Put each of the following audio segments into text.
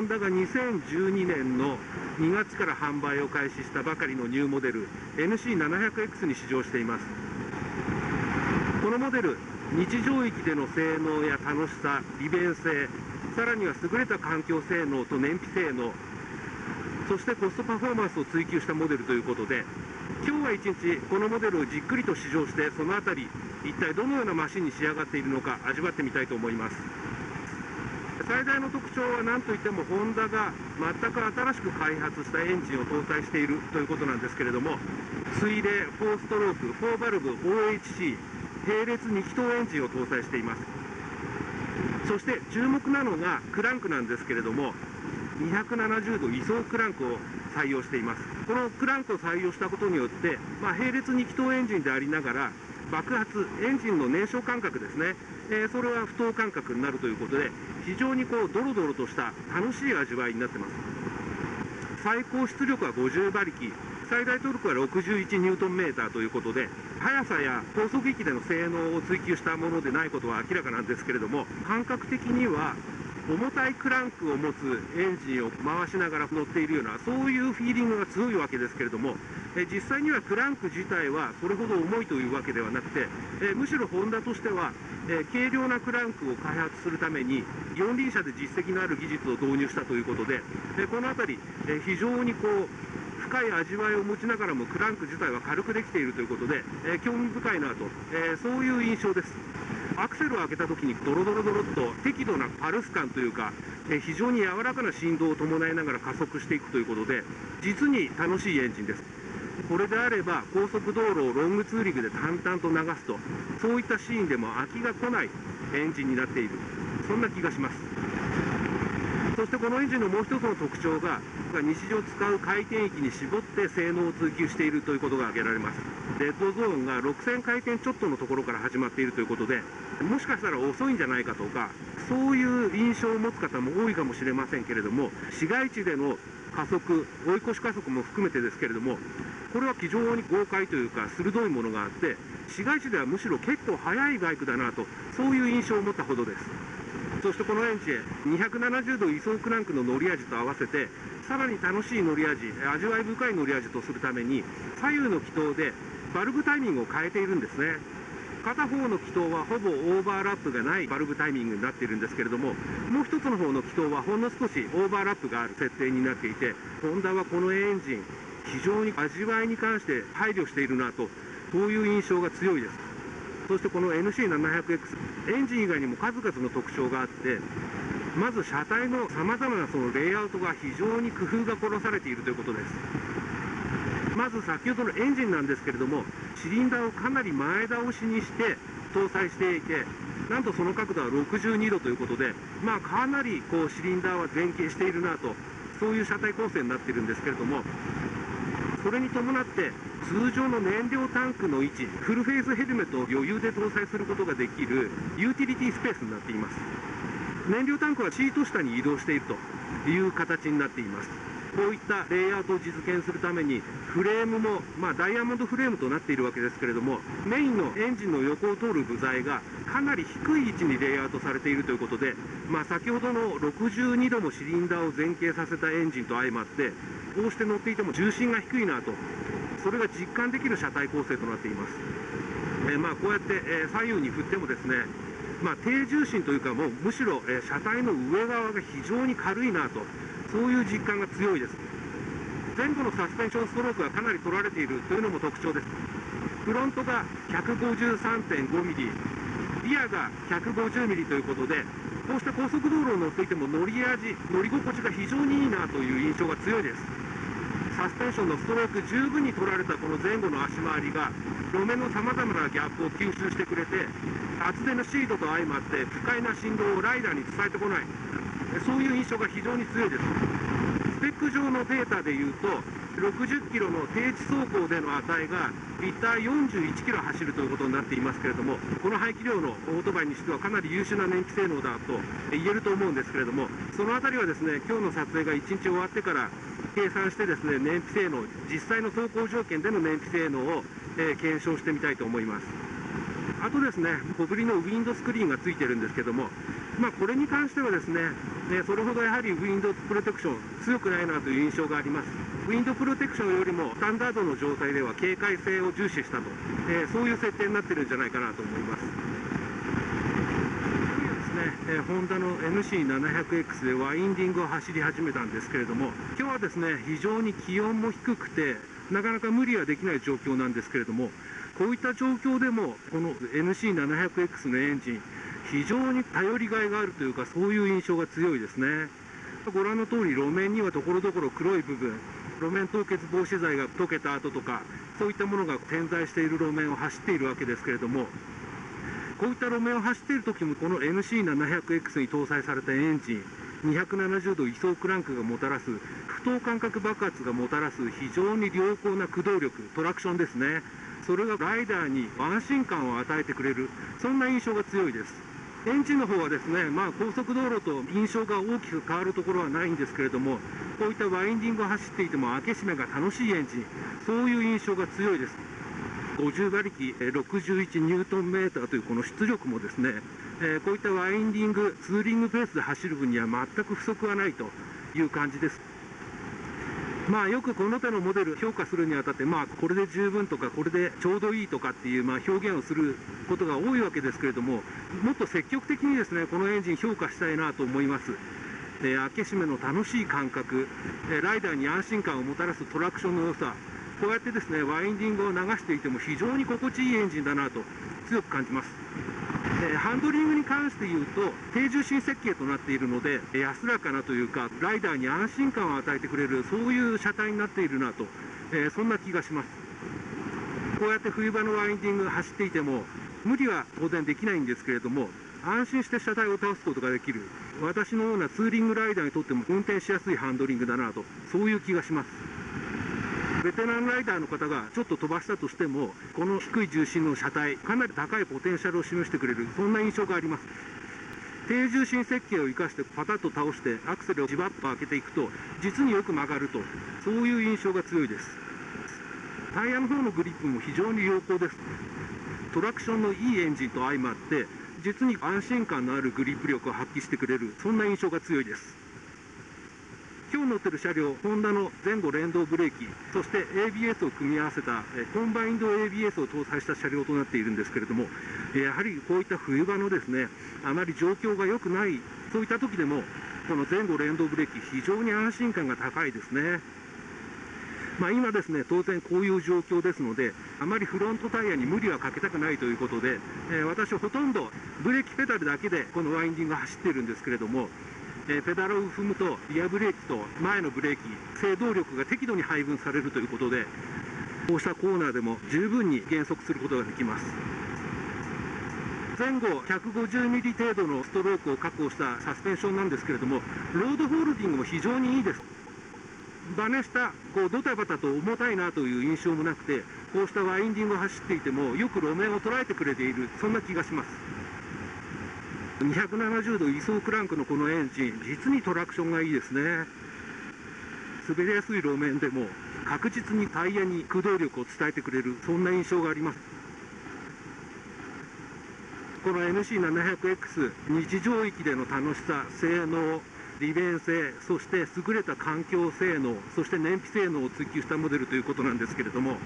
ホンダが2012年の2月から販売を開始したばかりのニューモデル NC700X に試乗しています。このモデル、日常域での性能や楽しさ、利便性、さらには優れた環境性能と燃費性能、そしてコストパフォーマンスを追求したモデルということで、今日は一日このモデルをじっくりと試乗して、そのあたり一体どのようなマシンに仕上がっているのか味わってみたいと思います。最大の特徴は何といってもホンダが全く新しく開発したエンジンを搭載しているということなんですけれども、水冷4ストローク4バルブ OHC 並列2気筒エンジンを搭載しています。そして注目なのがクランクなんですけれども、270度位相クランクを採用しています。このクランクを採用したことによって、並列2気筒エンジンでありながら爆発、エンジンの燃焼間隔ですね、それは不等間隔になるということで、非常にドロドロとした楽しい味わいになってます。最高出力は50馬力、最大トルクは61ニュートンメーターということで、速さや高速域での性能を追求したものでないことは明らかなんですけれども、感覚的には重たいクランクを持つエンジンを回しながら乗っているような、そういうフィーリングが強いわけですけれども、実際にはクランク自体はそれほど重いというわけではなくて、むしろホンダとしては、軽量なクランクを開発するために四輪車で実績のある技術を導入したということで、この辺り、非常に深い味わいを持ちながらもクランク自体は軽くできているということで、興味深いなと、そういう印象です。アクセルを開けた時にドロドロドロっと適度なパルス感というか、非常に柔らかな振動を伴いながら加速していくということで、実に楽しいエンジンです。これであれば高速道路をロングツーリングで淡々と流すと、そういったシーンでも飽きが来ないエンジンになっている、そんな気がします。そしてこのエンジンのもう一つの特徴が、日常使う回転域に絞って性能を追求しているということが挙げられます。デッドゾーンが6000回転ちょっとのところから始まっているということで、もしかしたら遅いんじゃないかとか、そういう印象を持つ方も多いかもしれませんけれども、市街地での加速、追い越し加速も含めてですけれども、これは非常に豪快というか鋭いものがあって、市街地ではむしろ結構速いバイクだなと、そういう印象を持ったほどです。そしてこのエンジン、270度位相クランクの乗り味と合わせて、さらに楽しい乗り味、味わい深い乗り味とするために、左右の気筒でバルブタイミングを変えているんですね。片方の気筒はほぼオーバーラップがないバルブタイミングになっているんですけれども、もう一つの方の気筒はほんの少しオーバーラップがある設定になっていて、ホンダはこのエンジン、非常に味わいに関して配慮しているなと、そういう印象が強いです。そしてこの NC700X、エンジン以外にも数々の特徴があって、まず車体のさまざまなそのレイアウトが非常に工夫が凝らされているということです。まず先ほどのエンジンなんですけれども、シリンダーをかなり前倒しにして搭載していて、なんとその角度は62度ということで、かなりシリンダーは前傾しているなと、そういう車体構成になっているんですけれども、それに伴って通常の燃料タンクの位置、フルフェイスヘルメットを余裕で搭載することができるユーティリティスペースになっています。燃料タンクはシート下に移動しているという形になっています。こういったレイアウトを実現するためにフレームも、ダイヤモンドフレームとなっているわけですけれども、メインのエンジンの横を通る部材がかなり低い位置にレイアウトされているということで、先ほどの62度もシリンダーを前傾させたエンジンと相まって、こうして乗っていても重心が低いなと、それが実感できる車体構成となっています。こうやって左右に振ってもですね、低重心というか、もうむしろ車体の上側が非常に軽いなと、そういう実感が強いです。前後のサスペンションストロークがかなり取られているというのも特徴です。フロントが 153.5 ミリ、リアが150ミリということで、こうした高速道路を乗っていても乗り心地が非常にいいなという印象が強いです。サスペンションのストローク十分に取られたこの前後の足回りが路面のさまざまなギャップを吸収してくれて、厚手のシートと相まって不快な振動をライダーに伝えてこない、そういう印象が非常に強いです。スペック上のデータでいうと、60キロの低地走行での値がリッター41キロ走るということになっていますけれども、この排気量のオートバイにしてはかなり優秀な燃費性能だと言えると思うんですけれども、そのあたりはですね、今日の撮影が1日終わってから計算してですね、燃費性能、実際の走行条件での燃費性能を検証してみたいと思います。あとですね、小ぶりのウィンドスクリーンがついてるんですけども、これに関してはですね、それほどやはりウィンドウプロテクション強くないなという印象があります。ウィンドウプロテクションよりもスタンダードの状態では軽快性を重視したと、そういう設定になってるんじゃないかなと思います。ホンダの NC700X でワインディングを走り始めたんですけれども、今日はですね非常に気温も低くてなかなか無理はできない状況なんですけれども、こういった状況でもこの NC700X のエンジン非常に頼りがいがあるというか、そういう印象が強いですね。ご覧の通り路面にはところどころ黒い部分、路面凍結防止剤が溶けた跡とかそういったものが点在している路面を走っているわけですけれども、こういった路面を走っている時もこの NC700X に搭載されたエンジン270度位相クランクがもたらす不等間隔爆発がもたらす非常に良好な駆動力、トラクションですね、それがライダーに安心感を与えてくれる、そんな印象が強いです。エンジンの方はですね、高速道路と印象が大きく変わるところはないんですけれども、こういったワインディングを走っていても開け閉めが楽しいエンジン、そういう印象が強いです。50馬力61ニュートンメーターというこの出力もですね、こういったワインディングツーリングペースで走る分には全く不足はないという感じです。よくこの手のモデル評価するにあたって、これで十分とかこれでちょうどいいとかっていう表現をすることが多いわけですけれども、もっと積極的にですねこのエンジン評価したいなと思います。開け閉めの楽しい感覚、ライダーに安心感をもたらすトラクションの良さ、こうやってですねワインディングを流していても非常に心地いいエンジンだなと強く感じます。ハンドリングに関して言うと低重心設計となっているので、安らかなというかライダーに安心感を与えてくれる、そういう車体になっているなと、そんな気がします。こうやって冬場のワインディングが走っていても無理は当然できないんですけれども、安心して車体を倒すことができる、私のようなツーリングライダーにとっても運転しやすいハンドリングだなと、そういう気がします。ベテランライダーの方がちょっと飛ばしたとしても、この低い重心の車体、かなり高いポテンシャルを示してくれる、そんな印象があります。低重心設計を生かしてパタッと倒してアクセルをじわっと開けていくと実によく曲がると、そういう印象が強いです。タイヤの方のグリップも非常に良好です。トラクションのいいエンジンと相まって実に安心感のあるグリップ力を発揮してくれる、そんな印象が強いです。今日乗っている車両、ホンダの前後連動ブレーキ、そして ABS を組み合わせたコンバインド ABS を搭載した車両となっているんですけれども、やはりこういった冬場のですね、あまり状況が良くない、そういった時でもこの前後連動ブレーキ非常に安心感が高いですね。今ですね、当然こういう状況ですので、あまりフロントタイヤに無理はかけたくないということで、私はほとんどブレーキペダルだけでこのワインディングを走っているんですけれども、ペダルを踏むとリアブレーキと前のブレーキ、制動力が適度に配分されるということで、こうしたコーナーでも十分に減速することができます。前後150ミリ程度のストロークを確保したサスペンションなんですけれども、ロードホールディングも非常にいいです。バネ下、ドタバタと重たいなという印象もなくて、こうしたワインディングを走っていてもよく路面を捉えてくれている、そんな気がします。270度位相クランクのこのエンジン、実にトラクションがいいですね。滑りやすい路面でも確実にタイヤに駆動力を伝えてくれる、そんな印象があります。この NC700X、日常域での楽しさ、性能、利便性、そして優れた環境性能、そして燃費性能を追求したモデルということなんですけれども、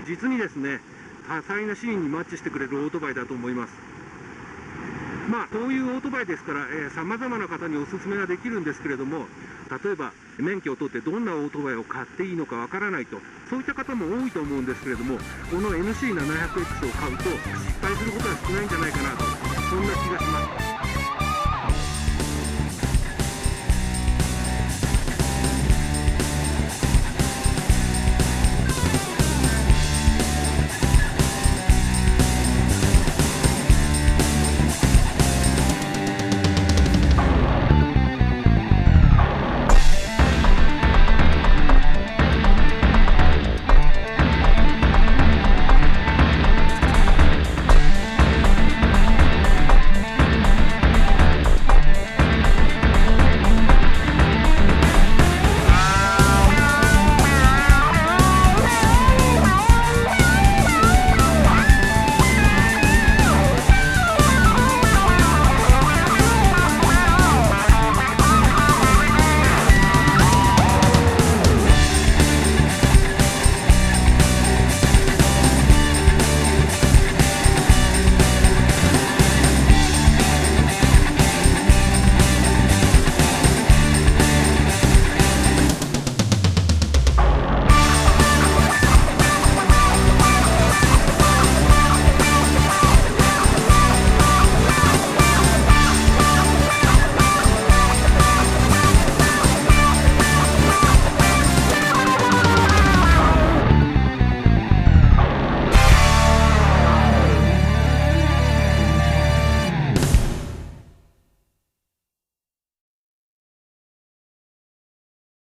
実にですね、多彩なシーンにマッチしてくれるオートバイだと思います。こういうオートバイですから、さまざまな方にお勧めができるんですけれども、例えば免許を取ってどんなオートバイを買っていいのかわからないと、そういった方も多いと思うんですけれども、この NC700X を買うと失敗することは少ないんじゃないかなと。